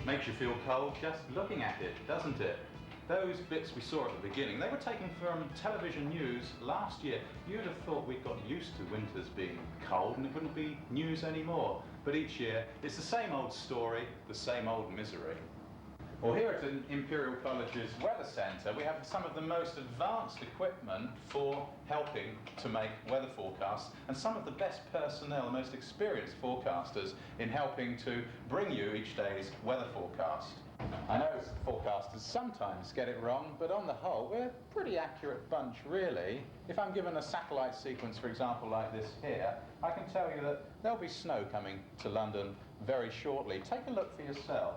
Makes you feel cold just looking at it, doesn't it? Those bits we saw at the beginning, they were taken from television news last year. You'd have thought we'd got used to winters being cold and it wouldn't be news anymore. But each year, it's the same old story, the same old misery. Well, here at Imperial College's Weather Centre, we have some of the most advanced equipment for helping to make weather forecasts, and some of the best personnel, the most experienced forecasters in helping to bring you each day's weather forecast. I know forecasters sometimes get it wrong, but on the whole, we're a pretty accurate bunch, really. If I'm given a satellite sequence, for example, like this here, I can tell you that there'll be snow coming to London very shortly. Take a look for yourself.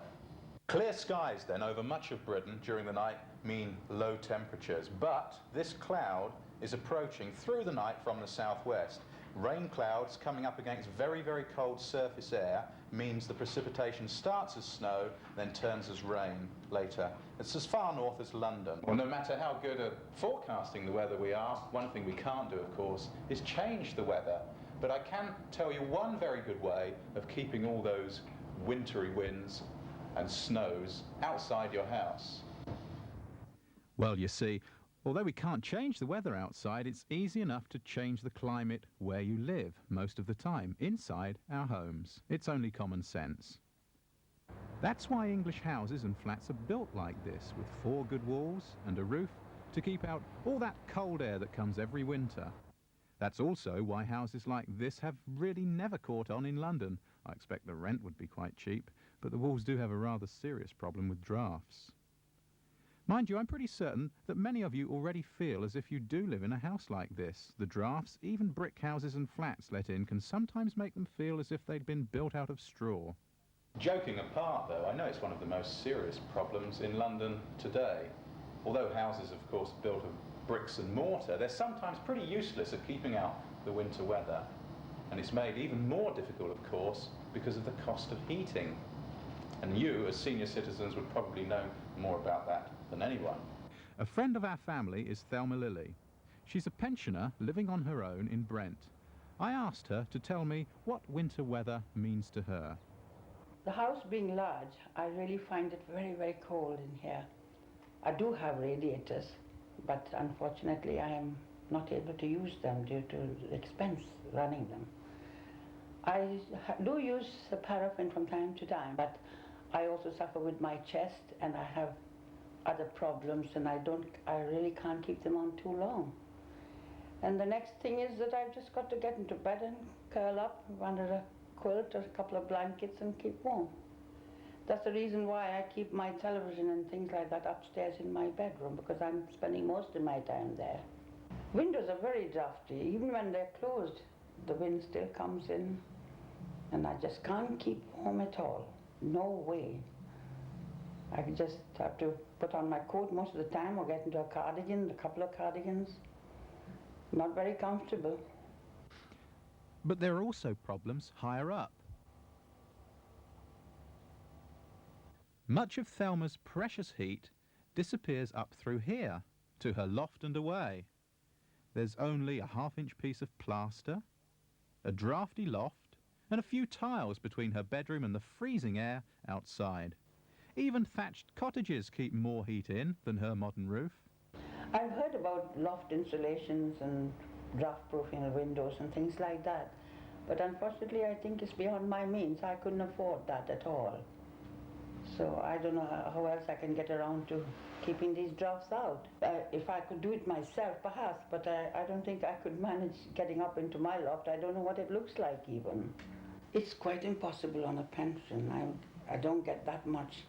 Clear skies then over much of Britain during the night mean low temperatures, but this cloud is approaching through the night from the southwest. Rain clouds coming up against very, very cold surface air means the precipitation starts as snow, then turns as rain later. It's as far north as London. Well, no matter how good at forecasting the weather we are, one thing we can't do, of course, is change the weather. But I can tell you one very good way of keeping all those wintry winds and snows outside your house. Well, you see, although we can't change the weather outside, it's easy enough to change the climate where you live most of the time, inside our homes. It's only common sense. That's why English houses and flats are built like this, with 4 good walls and a roof to keep out all that cold air that comes every winter. That's also why houses like this have really never caught on in London. I expect the rent would be quite cheap, but the walls do have a rather serious problem with drafts. Mind you, I'm pretty certain that many of you already feel as if you do live in a house like this. The drafts even brick houses and flats let in can sometimes make them feel as if they'd been built out of straw. Joking apart, though, I know it's one of the most serious problems in London today. Although houses, of course, are built of bricks and mortar, they're sometimes pretty useless at keeping out the winter weather. And it's made even more difficult, of course, because of the cost of heating. And you, as senior citizens, would probably know more about that than anyone. A friend of our family is Thelma Lilly. She's a pensioner living on her own in Brent. I asked her to tell me what winter weather means to her. The house being large, I really find it very, very cold in here. I do have radiators, but unfortunately I am not able to use them due to the expense running them. I do use the paraffin from time to time, but I also suffer with my chest and I have other problems, and I really can't keep them on too long. And the next thing is that I've just got to get into bed and curl up under a quilt or a couple of blankets and keep warm. That's the reason why I keep my television and things like that upstairs in my bedroom, because I'm spending most of my time there. Windows are very drafty. Even when they're closed, the wind still comes in, and I just can't keep warm at all. No way. I just have to put on my coat most of the time or get into a cardigan, a couple of cardigans. Not very comfortable. But there are also problems higher up. Much of Thelma's precious heat disappears up through here, to her loft and away. There's only a half-inch piece of plaster, a drafty loft, and a few tiles between her bedroom and the freezing air outside. Even thatched cottages keep more heat in than her modern roof. I've heard about loft insulations and draft-proofing the windows and things like that, but unfortunately I think it's beyond my means. I couldn't afford that at all. So I don't know how else I can get around to keeping these drafts out. If I could do it myself, perhaps, but I don't think I could manage getting up into my loft. I don't know what it looks like even. It's quite impossible on a pension. I don't get that much.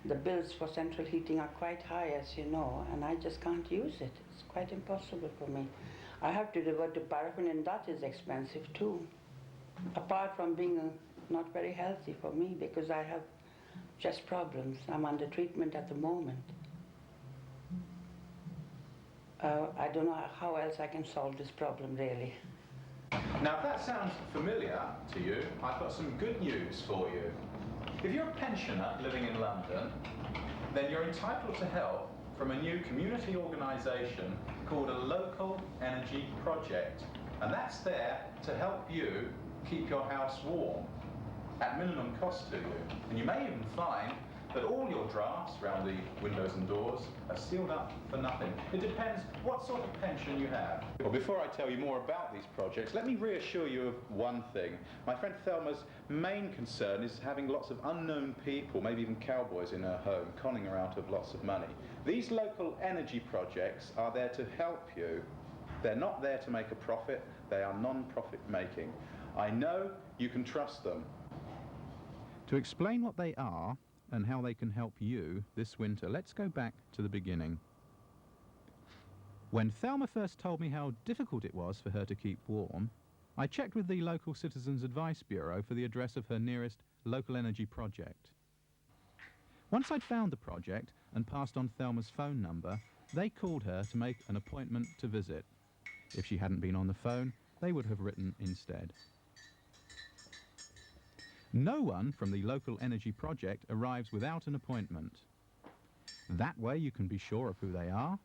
The bills for central heating are quite high, as you know, and I just can't use it. It's quite impossible for me. I have to revert to paraffin, and that is expensive too. Apart from being not very healthy for me, because I have chest problems. I'm under treatment at the moment. I don't know how else I can solve this problem, really. Now, if that sounds familiar to you, I've got some good news for you. If you're a pensioner living in London, then you're entitled to help from a new community organisation called a Local Energy Project. And that's there to help you keep your house warm at minimum cost to you. And you may even find But all your drafts around the windows and doors are sealed up for nothing. It depends what sort of pension you have. Well, before I tell you more about these projects, let me reassure you of one thing. My friend Thelma's main concern is having lots of unknown people, maybe even cowboys in her home, conning her out of lots of money. These local energy projects are there to help you. They're not there to make a profit. They are non-profit making. I know you can trust them. To explain what they are and how they can help you this winter, let's go back to the beginning. When Thelma first told me how difficult it was for her to keep warm, I checked with the local Citizens Advice Bureau for the address of her nearest local energy project. Once I'd found the project and passed on Thelma's phone number, they called her to make an appointment to visit. If she hadn't been on the phone, they would have written instead. No one from the local energy project arrives without an appointment. That way you can be sure of who they are.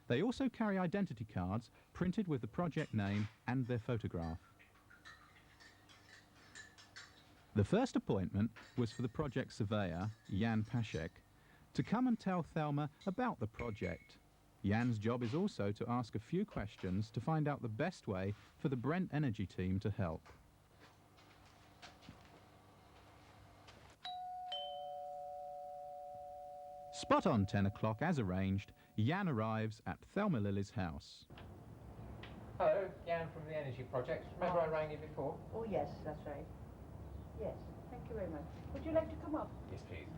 They also carry identity cards printed with the project name and their photograph. The first appointment was for the project surveyor, Jan Paszek, to come and tell Thelma about the project. Jan's job is also to ask a few questions to find out the best way for the Brent Energy team to help. Spot on 10 o'clock, as arranged, Jan arrives at Thelma Lily's house. Hello, Jan from the Energy Project. Remember I rang you before? Oh, yes, that's right. Yes, thank you very much. Would you like to come up? Yes, please.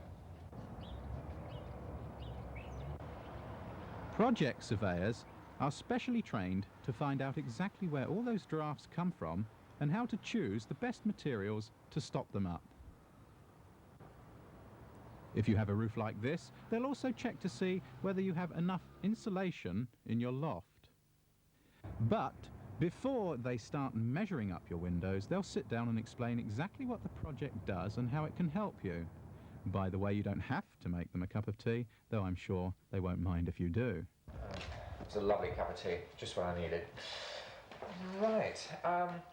Project surveyors are specially trained to find out exactly where all those drafts come from and how to choose the best materials to stop them up. If you have a roof like this, they'll also check to see whether you have enough insulation in your loft. But before they start measuring up your windows, they'll sit down and explain exactly what the project does and how it can help you. By the way, you don't have to make them a cup of tea, though I'm sure they won't mind if you do. It's a lovely cup of tea, just what I needed. Right,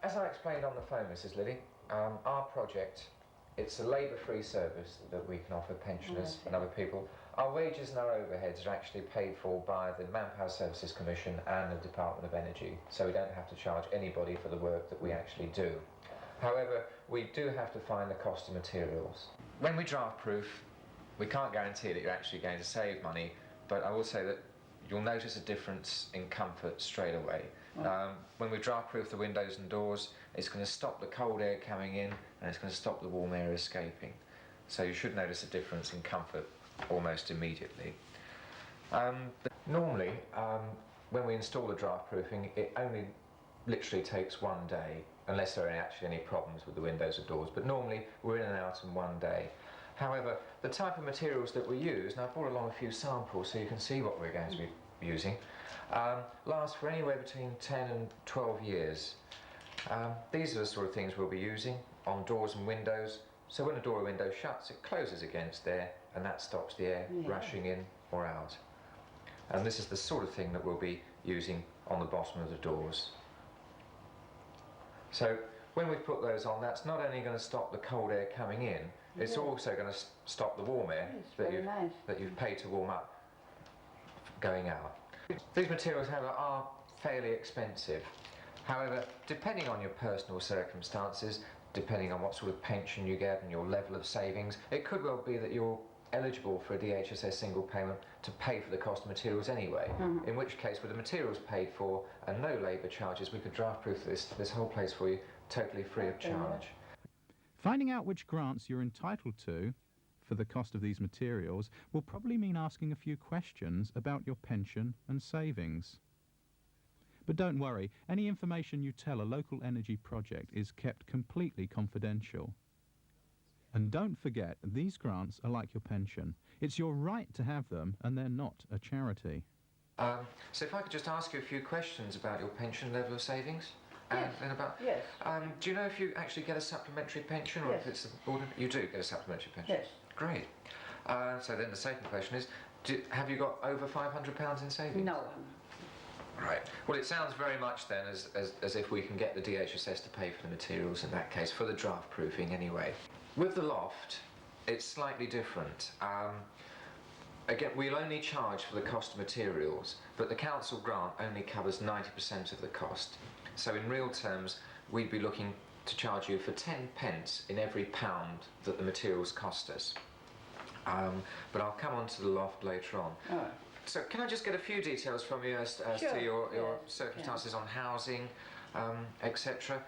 as I explained on the phone, Mrs. Lilly, our project, it's a labour-free service that we can offer pensioners and other people. Our wages and our overheads are actually paid for by the Manpower Services Commission and the Department of Energy, so we don't have to charge anybody for the work that we actually do. However, we do have to find the cost of materials. When we draft proof, we can't guarantee that you're actually going to save money, but I will say that you'll notice a difference in comfort straight away. When we draft proof the windows and doors, it's going to stop the cold air coming in and it's going to stop the warm air escaping. So you should notice a difference in comfort almost immediately. Normally, when we install the draft proofing, it only literally takes one day, unless there are actually any problems with the windows or doors, but normally we're in and out in one day. However, the type of materials that we use, and I've brought along a few samples so you can see what we're going to be using, last for anywhere between 10 and 12 years. These are the sort of things we'll be using on doors and windows, so when a door or window shuts, it closes against air, and that stops the air rushing in or out. And this is the sort of thing that we'll be using on the bottom of the doors. So when we put those on, that's not only going to stop the cold air coming in, it's also going to stop the warm air that you've paid to warm up going out. These materials, however, are fairly expensive. However, depending on your personal circumstances, depending on what sort of pension you get and your level of savings, it could well be that you're eligible for a DHSS single payment to pay for the cost of materials anyway, in which case with the materials paid for and no labour charges, we could draft proof this whole place for you totally free of charge. Finding out which grants you're entitled to for the cost of these materials will probably mean asking a few questions about your pension and savings. But don't worry, any information you tell a local energy project is kept completely confidential. And don't forget, these grants are like your pension. It's your right to have them, and they're not a charity. So if I could just ask you a few questions about your pension level of savings? Yes. And about, Yes. do you know if you actually get a supplementary pension, or if it's an ordinary? You do get a supplementary pension? Yes. Great. So then the second question is, have you got over £500 in savings? No. Right. Well, it sounds very much then as if we can get the DHSS to pay for the materials in that case, for the draft proofing anyway. With the loft, it's slightly different. Again, we'll only charge for the cost of materials, but the council grant only covers 90% of the cost. So in real terms, we'd be looking to charge you for 10 pence in every pound that the materials cost us. But I'll come on to the loft later on. Oh. So can I just get a few details from you as Sure, to your yes, circumstances on housing, etc.?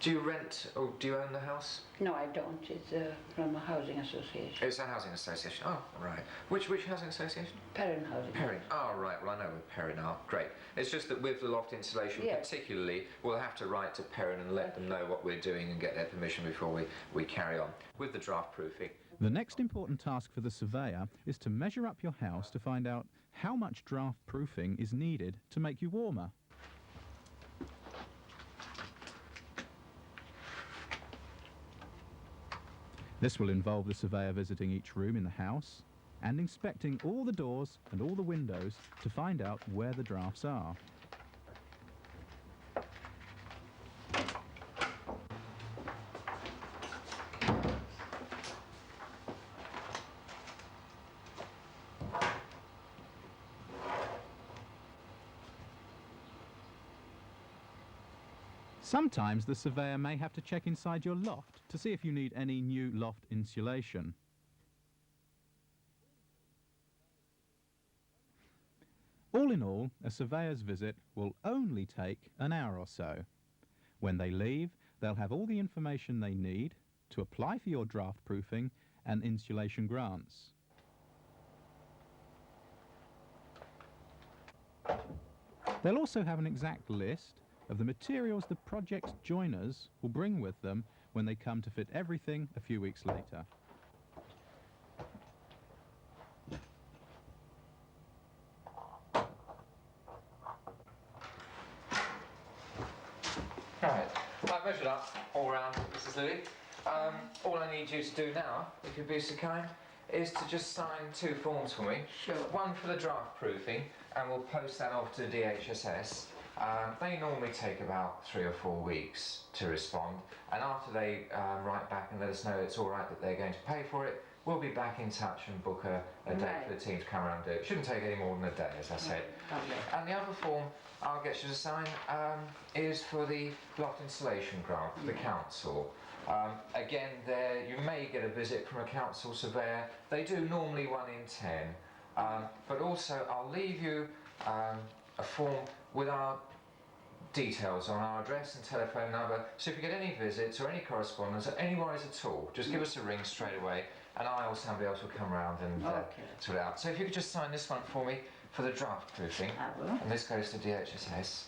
Do you rent or do you own the house? No, I don't. It's from a housing association. It's a housing association. Oh, right. Which housing association? Perrin Housing. Perrin. Oh, right. Well, I know where Perrin are. Great. It's just that with the loft insulation Yes. particularly, we'll have to write to Perrin and let them know what we're doing and get their permission before we carry on. With the draft proofing. The next important task for the surveyor is to measure up your house to find out how much draft proofing is needed to make you warmer. This will involve the surveyor visiting each room in the house and inspecting all the doors and all the windows to find out where the drafts are. Sometimes the surveyor may have to check inside your loft to see if you need any new loft insulation. All in all, a surveyor's visit will only take an hour or so. When they leave, they'll have all the information they need to apply for your draft proofing and insulation grants. They'll also have an exact list of the materials the project's joiners will bring with them when they come to fit everything a few weeks later. Right, I've measured up all round, Mrs. Lilly. All I need you to do now, if you'd be so kind, is to just sign 2 forms for me. Sure. One for the draft proofing, and we'll post that off to DHSS. They normally take about 3 or 4 weeks to respond, and after they write back and let us know it's all right that they're going to pay for it, we'll be back in touch and book a date for the team to come around and do it. Shouldn't take any more than a day, as I said. Lovely. And the other form I'll get you to sign is for the loft installation grant for the council. Again, there you may get a visit from a council surveyor. They do normally 1 in 10. But also, I'll leave you a form with our details on our address and telephone number. So if you get any visits or any correspondence or any worries at all, just give us a ring straight away, and I or somebody else will come round and sort it out. So if you could just sign this one for me for the draft proofing. I will. And this goes to DHSS.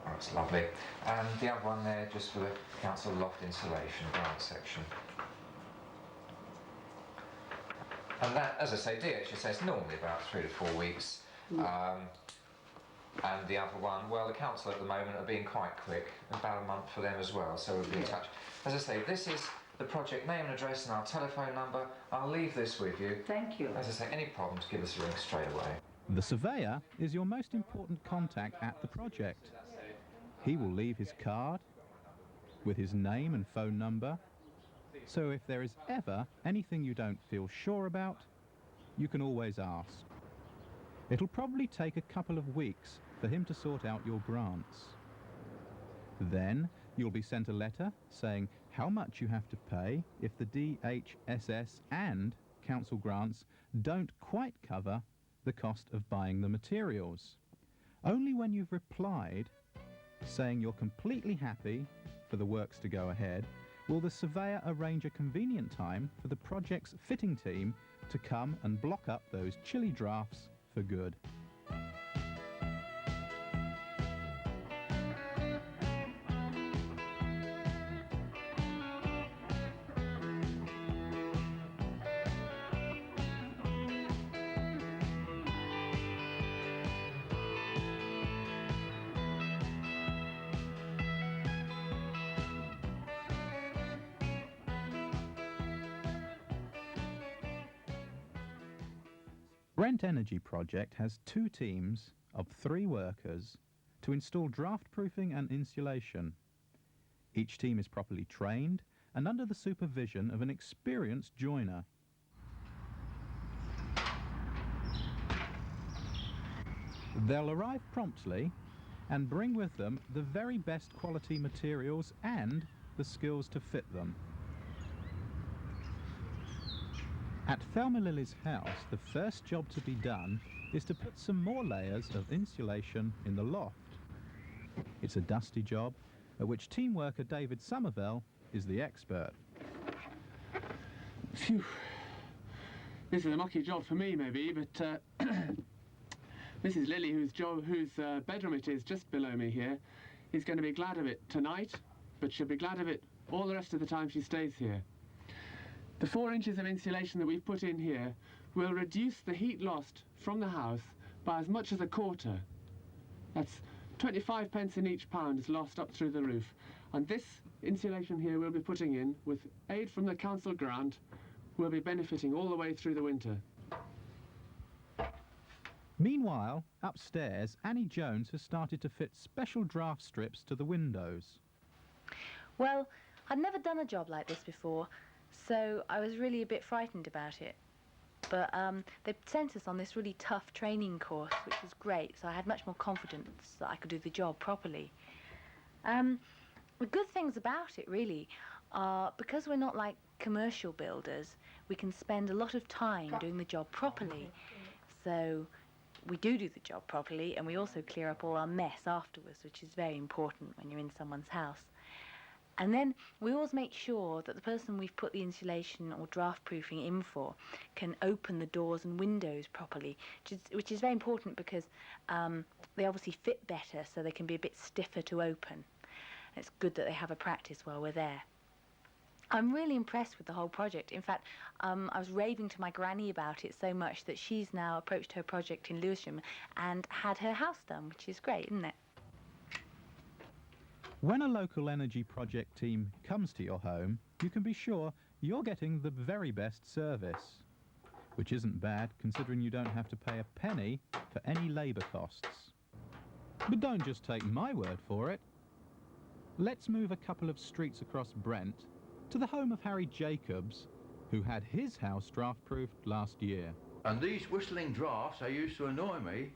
Oh, it's lovely. And the other one there just for the council loft insulation grant section. And that, as I say, DHSS normally about 3 to 4 weeks. And the other one, well, the council at the moment are being quite quick, about a month for them as well, so we'll be in touch. As I say, this is the project name and address and our telephone number. I'll leave this with you. Thank you. As I say, any problems, give us a ring straight away. The surveyor is your most important contact at the project. He will leave his card with his name and phone number, so if there is ever anything you don't feel sure about, you can always ask. It'll probably take a couple of weeks for him to sort out your grants. Then you'll be sent a letter saying how much you have to pay if the DHSS and council grants don't quite cover the cost of buying the materials. Only when you've replied saying you're completely happy for the works to go ahead will the surveyor arrange a convenient time for the project's fitting team to come and block up those chilly drafts for good. Brent Energy Project has 2 teams of 3 workers to install draft proofing and insulation. Each team is properly trained and under the supervision of an experienced joiner. They'll arrive promptly and bring with them the very best quality materials and the skills to fit them. At Thelma Lily's house, the first job to be done is to put some more layers of insulation in the loft. It's a dusty job at which team worker David Somerville is the expert. Phew. This is a mucky job for me, maybe, but Mrs. Lily, whose bedroom it is just below me here, is going to be glad of it tonight, but she'll be glad of it all the rest of the time she stays here. The 4 inches of insulation that we've put in here will reduce the heat lost from the house by as much as a quarter. That's 25 pence in each pound is lost up through the roof. And this insulation here we'll be putting in, with aid from the council grant, will be benefiting all the way through the winter. Meanwhile, upstairs, Annie Jones has started to fit special draft strips to the windows. Well, I'd never done a job like this before, so I was really a bit frightened about it. But they sent us on this really tough training course, which was great, so I had much more confidence that I could do the job properly. The good things about it, really, are because we're not like commercial builders, we can spend a lot of time doing the job properly. So we do the job properly, and we also clear up all our mess afterwards, which is very important when you're in someone's house. And then we always make sure that the person we've put the insulation or draft proofing in for can open the doors and windows properly, which is very important because they obviously fit better, so they can be a bit stiffer to open. It's good that they have a practice while we're there. I'm really impressed with the whole project. In fact, I was raving to my granny about it so much that she's now approached her project in Lewisham and had her house done, which is great, isn't it? When a local energy project team comes to your home, you can be sure you're getting the very best service, which isn't bad considering you don't have to pay a penny for any labour costs. But don't just take my word for it. Let's move a couple of streets across Brent to the home of Harry Jacobs, who had his house draft-proofed last year. And these whistling drafts, they used to annoy me.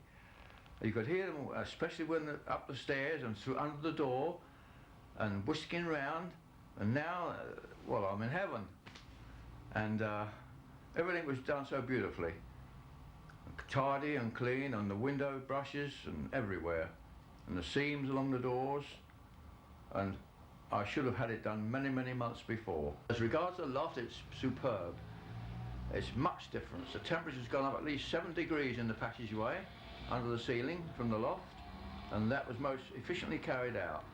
You could hear them, especially when they're up the stairs and through under the door, and whisking round. And now, well, I'm in heaven. And everything was done so beautifully. Tidy and clean, and the window brushes and everywhere. And the seams along the doors. And I should have had it done many, many months before. As regards the loft, it's superb. It's much different. The temperature's gone up at least 7 degrees in the passageway under the ceiling from the loft, and that was most efficiently carried out.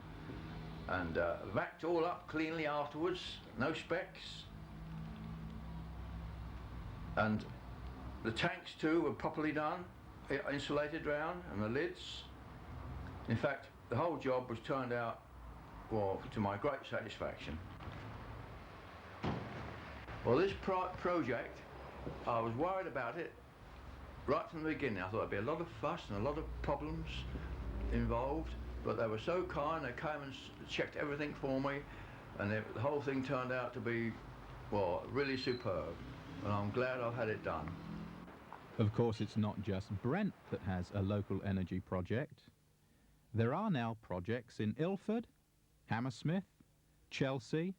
And vacked all up cleanly afterwards, no specks. And the tanks too were properly done, insulated round, and the lids. In fact, the whole job was turned out, well, to my great satisfaction. Well, this project, I was worried about it right from the beginning. I thought there'd be a lot of fuss and a lot of problems involved, but they were so kind. They came and checked everything for me, and the whole thing turned out to be, well, really superb, and I'm glad I've had it done. Of course, it's not just Brent that has a local energy project. There are now projects in Ilford, Hammersmith, Chelsea,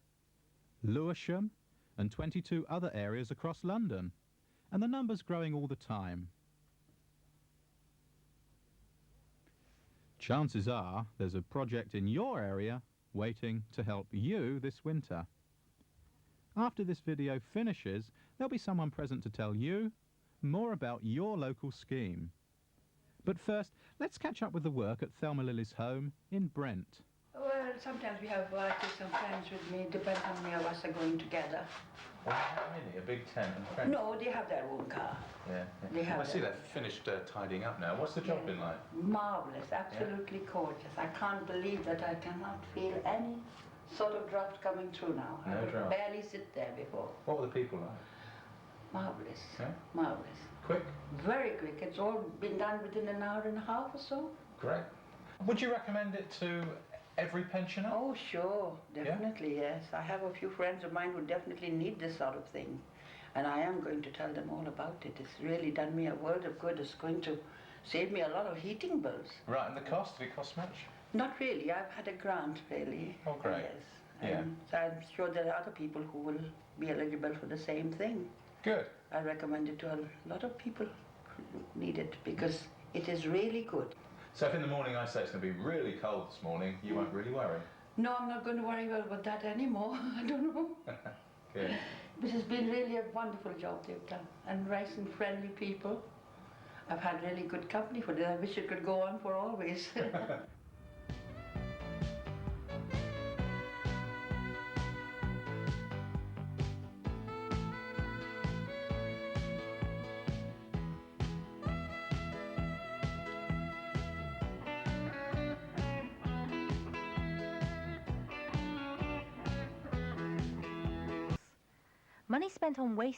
Lewisham, and 22 other areas across London, and the number's growing all the time. Chances are there's a project in your area waiting to help you this winter. After this video finishes, there'll be someone present to tell you more about your local scheme. But first, let's catch up with the work at Thelma Lily's home in Brent. Well, sometimes we have workers and friends with me, depends how many of us are going together. Well, really, a big tent and friends? No, they have their own car. Yeah. They have I see their- they've finished tidying up now. What's the job been like? Marvellous, absolutely gorgeous. I can't believe that I cannot feel any sort of draft coming through now. No I could draft. barely sit there before. What were the people like? Marvellous, Yeah? marvellous. Quick? Very quick. It's all been done within an hour and a half or so. Great. Would you recommend it to every pensioner? Oh, sure, definitely, yes. I have a few friends of mine who definitely need this sort of thing. And I am going to tell them all about it. It's really done me a world of good. It's going to save me a lot of heating bills. Right, and the cost? Did it cost much? Not really. I've had a grant, really. Oh, great. Yes. Yeah. So I'm sure there are other people who will be eligible for the same thing. Good. I recommend it to a lot of people who need it because it is really good. So if in the morning I say it's going to be really cold this morning, you won't really worry? No, I'm not going to worry about that anymore. I don't know. Good. This has been really a wonderful job they've done. And nice and friendly people. I've had really good company for this. I wish it could go on for always. Money spent on waste